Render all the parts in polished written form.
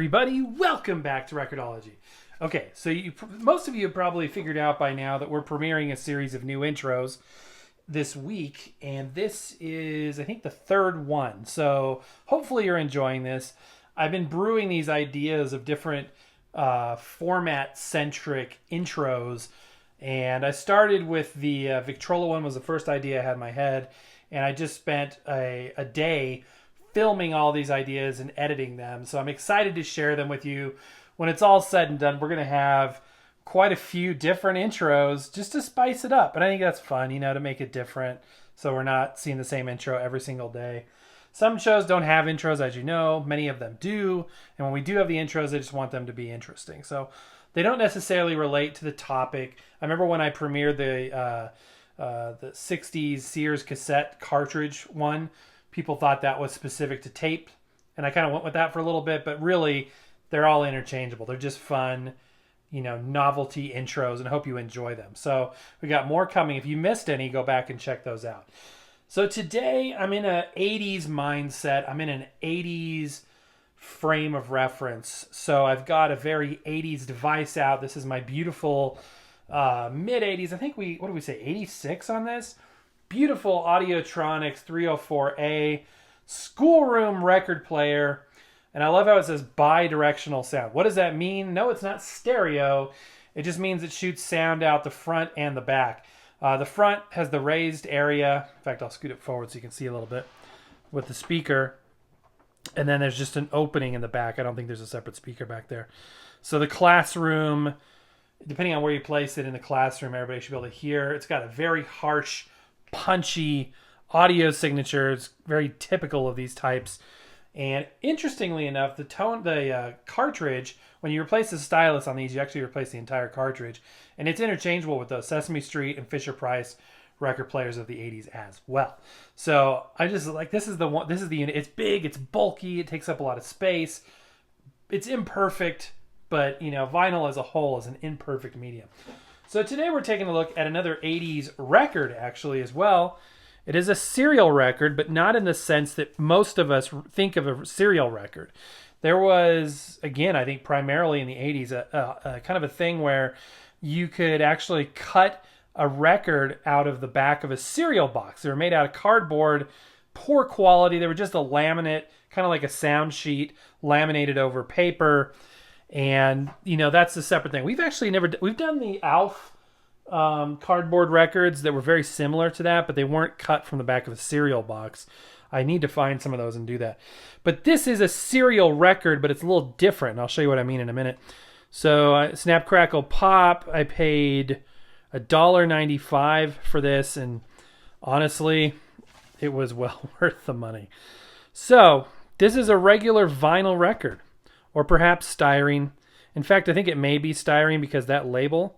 everybody, welcome back to Record-ology. Okay, so most of you have probably figured out by now that we're premiering a series of new intros this week, and this is, I think, the third one. So hopefully you're enjoying this. I've been brewing these ideas of different format-centric intros, and I started with the Victrola one was the first idea I had in my head, and I just spent a day filming all these ideas and editing them. So I'm excited to share them with you. When it's all said and done, we're going to have quite a few different intros just to spice it up. And I think that's fun, to make it different. So we're not seeing the same intro every single day. Some shows don't have intros, as you know. Many of them do. And when we do have the intros, I just want them to be interesting. So they don't necessarily relate to the topic. I remember when I premiered the 60s Sears cassette cartridge one, people thought that was specific to tape, and I kind of went with that for a little bit, but really, they're all interchangeable. They're just fun, novelty intros, and I hope you enjoy them. So we got more coming. If you missed any, go back and check those out. So today, I'm in an 80s mindset. I'm in an 80s frame of reference. So I've got a very 80s device out. This is my beautiful mid-80s. I think what do we say, 86 on this? Beautiful Audiotronics 304A schoolroom record player. And I love how it says bi-directional sound. What does that mean? No, it's not stereo. It just means it shoots sound out the front and the back. The front has the raised area. In fact, I'll scoot it forward so you can see a little bit with the speaker. And then there's just an opening in the back. I don't think there's a separate speaker back there. So the classroom, depending on where you place it in the classroom, everybody should be able to hear. It's got a very harsh, punchy audio signature. It's very typical of these types. And interestingly enough, the cartridge, when you replace the stylus on these, you actually replace the entire cartridge, and it's interchangeable with the Sesame Street and Fisher-Price record players of the 80s as well. So I just like, this is the unit. It's big, it's bulky, it takes up a lot of space. It's imperfect, but vinyl as a whole is an imperfect medium. So today we're taking a look at another 80s record, actually, as well. It is a serial record, but not in the sense that most of us think of a serial record. There was, again, I think primarily in the 80s, a kind of a thing where you could actually cut a record out of the back of a cereal box. They were made out of cardboard, poor quality. They were just a laminate, kind of like a sound sheet, laminated over paper. And, that's a separate thing. We've done the Alf cardboard records that were very similar to that, but they weren't cut from the back of a cereal box. I need to find some of those and do that. But this is a serial record, but it's a little different. And I'll show you what I mean in a minute. So Snap, Crackle, Pop, I paid $1.95 for this, and honestly, it was well worth the money. So this is a regular vinyl record, or perhaps styrene. In fact, I think it may be styrene because that label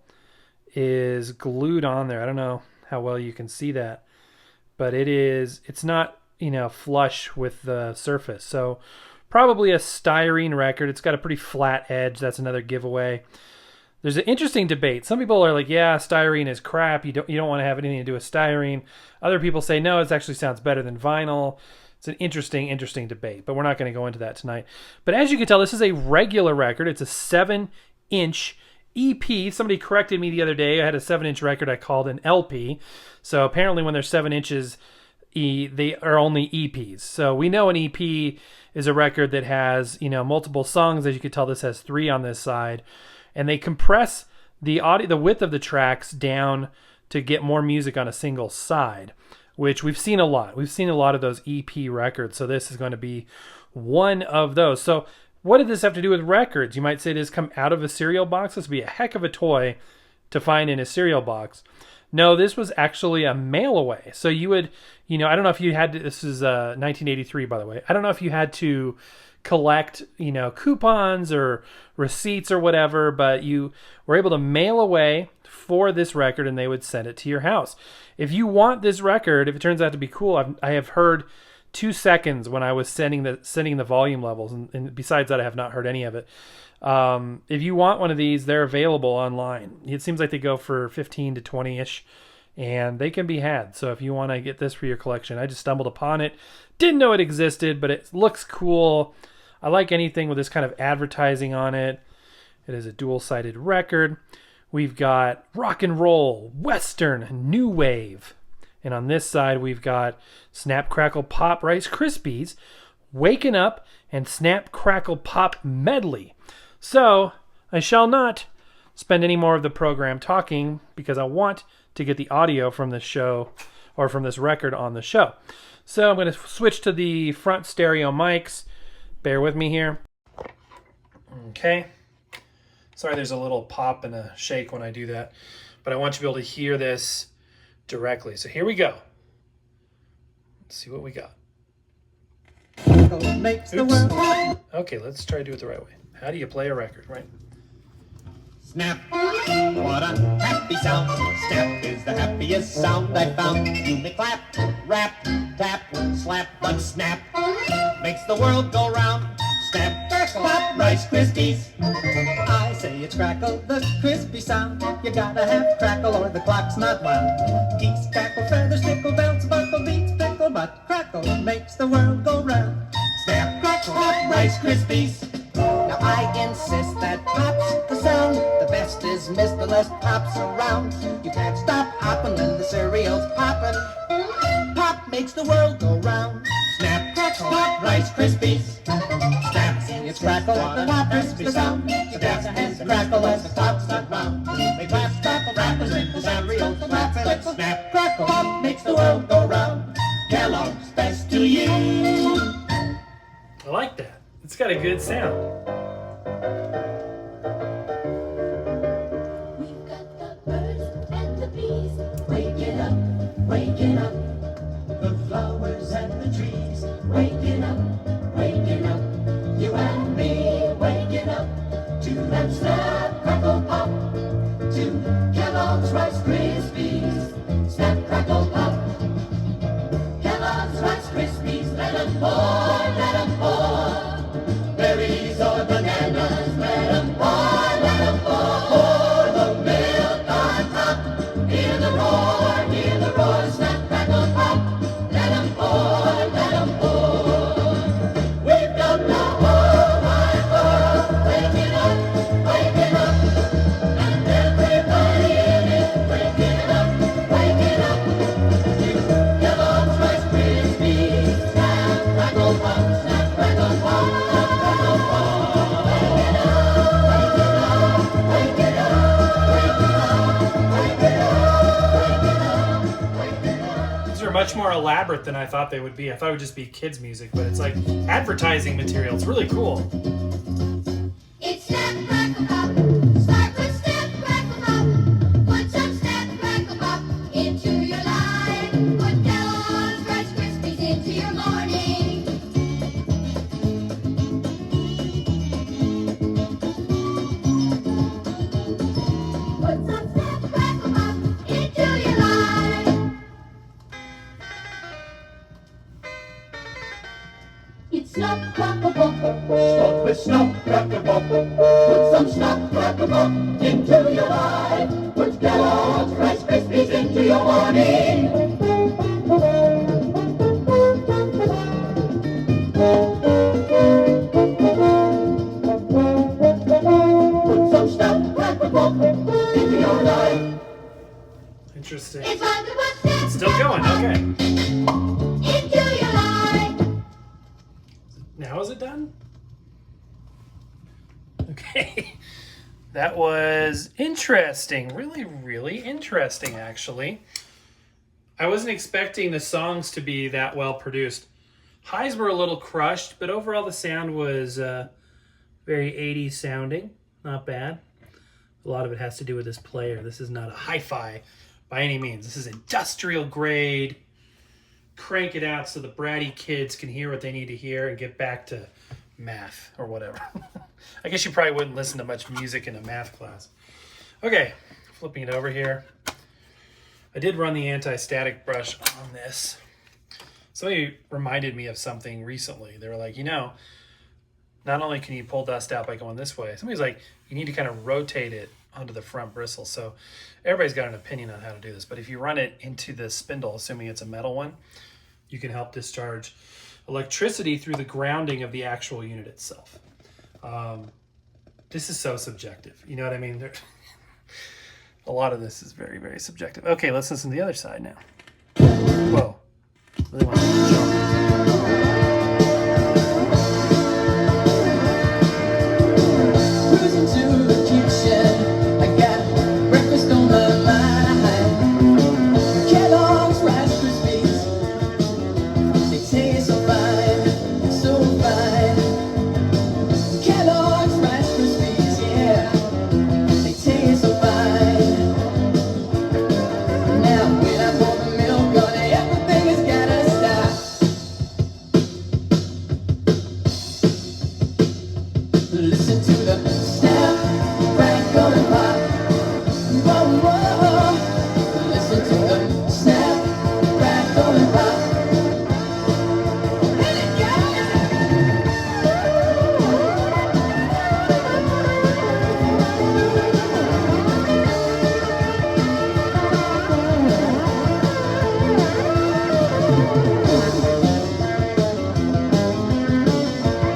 is glued on there. I don't know how well you can see that, but it's not, flush with the surface. So probably a styrene record. It's got a pretty flat edge. That's another giveaway. There's an interesting debate. Some people are like, yeah, styrene is crap. You don't want to have anything to do with styrene. Other people say, no, it actually sounds better than vinyl. It's an interesting debate, but we're not going to go into that tonight. But as you can tell, this is a regular record. It's a 7-inch EP. Somebody corrected me the other day. I had a 7-inch record I called an LP. So apparently when they're 7 inches, they are only EPs. So we know an EP is a record that has, multiple songs. As you can tell, this has 3 on this side. And they compress the width of the tracks down to get more music on a single side, which we've seen a lot. We've seen a lot of those EP records. So this is going to be one of those. So what did this have to do with records? You might say this come out of a cereal box. This would be a heck of a toy to find in a cereal box. No, this was actually a mail away. So you would, I don't know if you had to, this is 1983, by the way. I don't know if you had to collect, coupons or receipts or whatever, but you were able to mail away for this record and they would send it to your house. If you want this record, if it turns out to be cool, I have heard 2 seconds when I was sending the volume levels, and besides that, I have not heard any of it. If you want one of these, they're available online. It seems like they go for 15 to 20-ish, and they can be had. So if you want to get this for your collection, I just stumbled upon it. Didn't know it existed, but it looks cool. I like anything with this kind of advertising on it. It is a dual-sided record. We've got rock and roll, western, new wave. And on this side, we've got Snap, Crackle, Pop Rice Krispies, Waking Up, and Snap, Crackle, Pop Medley. So, I shall not spend any more of the program talking because I want to get the audio from this show or from this record on the show. So I'm going to switch to the front stereo mics. Bear with me here. Okay. Sorry there's a little pop and a shake when I do that, but I want you to be able to hear this directly. So here we go. Let's see what we got. Oops. Okay, let's try to do it the right way. How do you play a record, right? Snap, what a happy sound. Snap is the happiest sound I found. You may clap, rap, tap, slap, but snap makes the world go round. Snap, Crackle Pop Rice Krispies. I say it's Crackle, the crispy sound. You gotta have Crackle or the clock's not wound. Geese crackle, feathers tickle, bounce, buckle, beats, pickle, but Crackle makes the world go round. Snap, Crackle Pop Rice Krispies. Now I insist that pop's the sound. The best is missed the less pop's around. You can't stop hopping when the cereal's popping. Pop makes the world go round. Snap, Crackle, Pop Rice Krispies. Snap, it's Crackle, the Pop Krispie sound. The best is Crackle as the pop's not round. They clap, crackle, rappers with the cereal's clapping. Snap, Crackle, Pop makes the world go round. Kellogg's best to you. I like that. It's got a good sound. We've got the birds and the bees waking up, waking up. The flowers and the trees waking up, waking up. You and me waking up to them Snap, Crackle, Pop, to Kellogg's Rice Krispies. Snap, Crackle, Pop, Kellogg's Rice Krispies. Let 'em pour, let 'em pour. Berries or bananas, let 'em pour the milk on top. Hear the roar, snap, crackle, pop. Let 'em pour. We've got the whole wide world waking up, and everybody in it waking up. To Kellogg's Rice Krispies, snap, crackle, pop, snap, crackle, pop. Much more elaborate than I thought they would be. I thought it would just be kids' music, but it's like advertising material. It's really cool. It's Snap, Crackle, Pop. Start with Snap, Crackle, Pop. Put some Snap, Crackle, Pop into your life. Put Kellogg's Rice Krispies into your morning. Put some Snap, Crackle, Pop into your life. It's Snap, Crackle, Pop. Start with Snap, Crackle, Pop. Put some Snap, Crackle, Pop into your life. Put Kellogg's Rice Krispies into your morning. Put some Snap, Crackle, Pop into your life. Interesting. It's time to put Snap, Still going. Okay. into your life. Now is it done? Okay. That was interesting. Really, really interesting, actually. I wasn't expecting the songs to be that well produced. Highs were a little crushed, but overall the sound was very 80s sounding. Not bad. A lot of it has to do with this player. This is not a hi-fi by any means. This is industrial grade. Crank it out so the bratty kids can hear what they need to hear and get back to math or whatever. I guess you probably wouldn't listen to much music in a math class. Okay, flipping it over here. I did run the anti-static brush on this. Somebody reminded me of something recently. They were like, you know, not only can you pull dust out by going this way, somebody's like, you need to kind of rotate it onto the front bristle. So everybody's got an opinion on how to do this, but if you run it into the spindle, assuming it's a metal one, you can help discharge electricity through the grounding of the actual unit itself. This is so subjective. You know what I mean? A lot of this is very, very subjective. Okay, let's listen to the other side now. Whoa. Really want to jump. Cruising to the kitchen, I got breakfast on my mind. Kellogg's Rice Krispies, they taste so fine, so fine. Kellogg's Rice Krispies, yeah, they taste so fine. Now when I pour the milk on it, everything has gotta stop. Listen to the snap, crackle and pop. Whoa, whoa. Listen to the snap, crackle and pop. Let it go.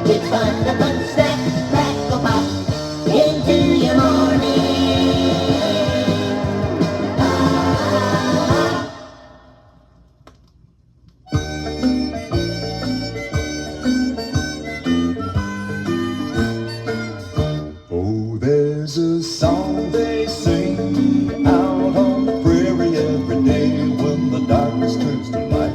It's fun to put snap, crackle pop into your morning. Oh, there's a song they sing out on the prairie every day when the darkness turns to light.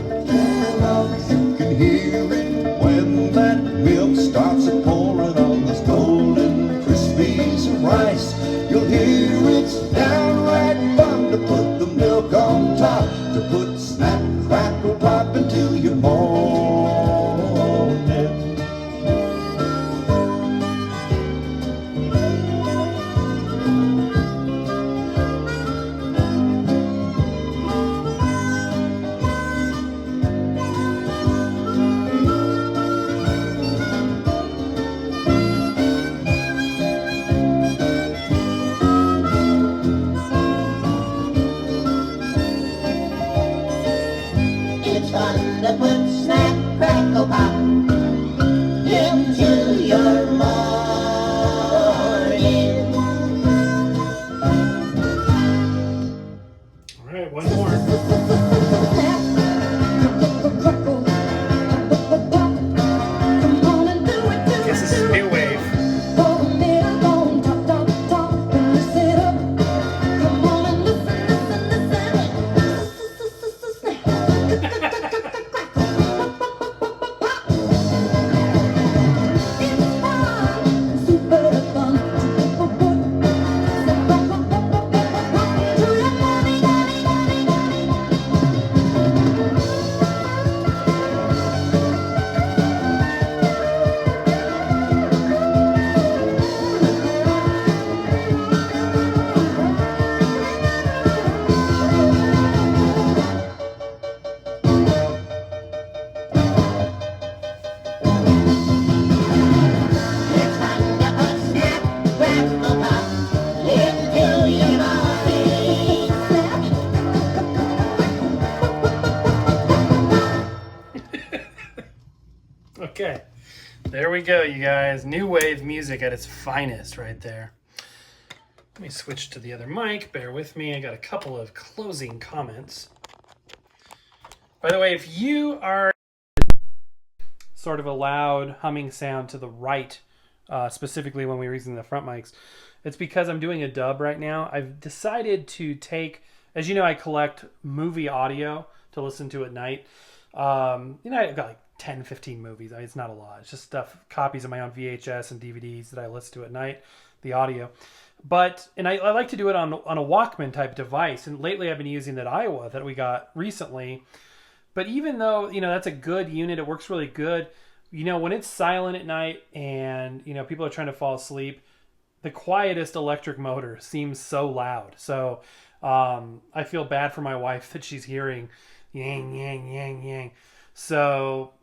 You can hear it when that milk starts a pouring on those golden Krispies of rice. You'll hear it's downright fun to put the milk on top, to put snap, crackle, pop into your morning. It's fun to put snap, crackle, pop into your morning. All right, one more. Guess this is new wave. It's fun to put snap, crackle, pop into your morning. Okay, there we go, you guys. New wave music at its finest right there. Let me switch to the other mic. Bear with me. I got a couple of closing comments. By the way, if you are sort of a loud humming sound to the right, specifically when we're using the front mics, it's because I'm doing a dub right now. I've decided to take, as you know, I collect movie audio to listen to at night. I've got like 10, 15 movies. It's not a lot. It's just stuff, copies of my own VHS and DVDs that I listen to at night, the audio. And I like to do it on a Walkman type device. And lately I've been using that Iowa that we got recently. But even though, that's a good unit, it works really good. When it's silent at night and, people are trying to fall asleep, the quietest electric motor seems so loud. So I feel bad for my wife that she's hearing yang, yang, yang, yang. So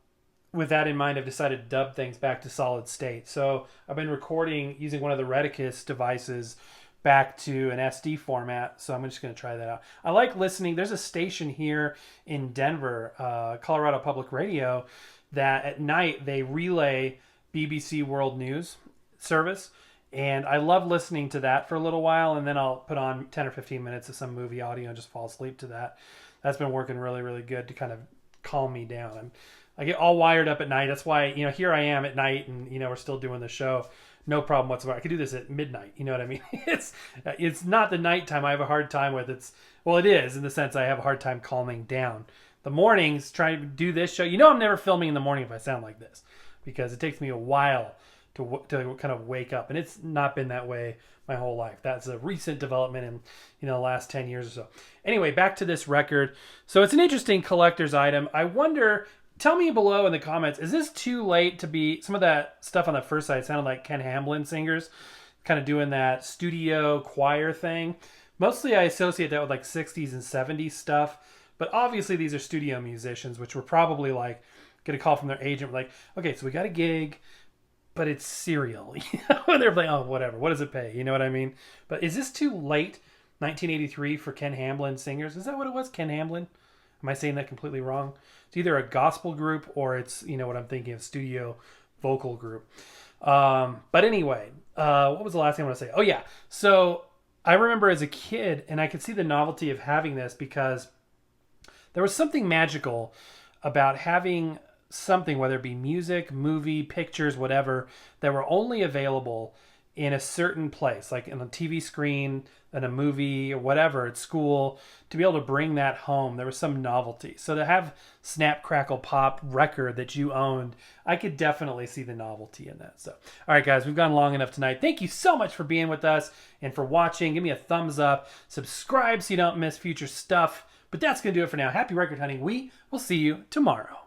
with that in mind, I've decided to dub things back to solid state. So I've been recording using one of the Reticus devices back to an SD format. So I'm just going to try that out. I like listening. There's a station here in Denver, Colorado Public Radio, that at night they relay BBC World News service. And I love listening to that for a little while, and then I'll put on 10 or 15 minutes of some movie audio and just fall asleep to that. That's been working really, really good to kind of calm me down. I get all wired up at night. That's why, here I am at night, and, we're still doing the show. No problem whatsoever. I could do this at midnight. You know what I mean? It's not the nighttime I have a hard time with. It is in the sense I have a hard time calming down. The mornings, trying to do this show. I'm never filming in the morning if I sound like this, because it takes me a while to kind of wake up, and it's not been that way my whole life. That's a recent development in the last 10 years or so. Anyway, back to this record. So it's an interesting collector's item. I wonder, tell me below in the comments, is this too late to be, some of that stuff on the first side sounded like Ken Hamlin singers kind of doing that studio choir thing. Mostly I associate that with like 60s and 70s stuff, but obviously these are studio musicians, which were probably like get a call from their agent like, okay, so we got a gig, but it's cereal. And they're like, oh, whatever. What does it pay? You know what I mean? But is this too late, 1983, for Ken Hamlin singers? Is that what it was, Ken Hamlin? Am I saying that completely wrong? It's either a gospel group or it's, what I'm thinking of, studio vocal group. But anyway, what was the last thing I want to say? Oh, yeah. So I remember as a kid, and I could see the novelty of having this because there was something magical about having something, whether it be music, movie, pictures, whatever, that were only available in a certain place, like in a TV screen, in a movie, or whatever, at school, to be able to bring that home. There was some novelty. So to have Snap, Crackle, Pop record that you owned, I could definitely see the novelty in that. So, all right, guys, we've gone long enough tonight. Thank you so much for being with us and for watching. Give me a thumbs up. Subscribe so you don't miss future stuff. But that's going to do it for now. Happy record hunting. We will see you tomorrow.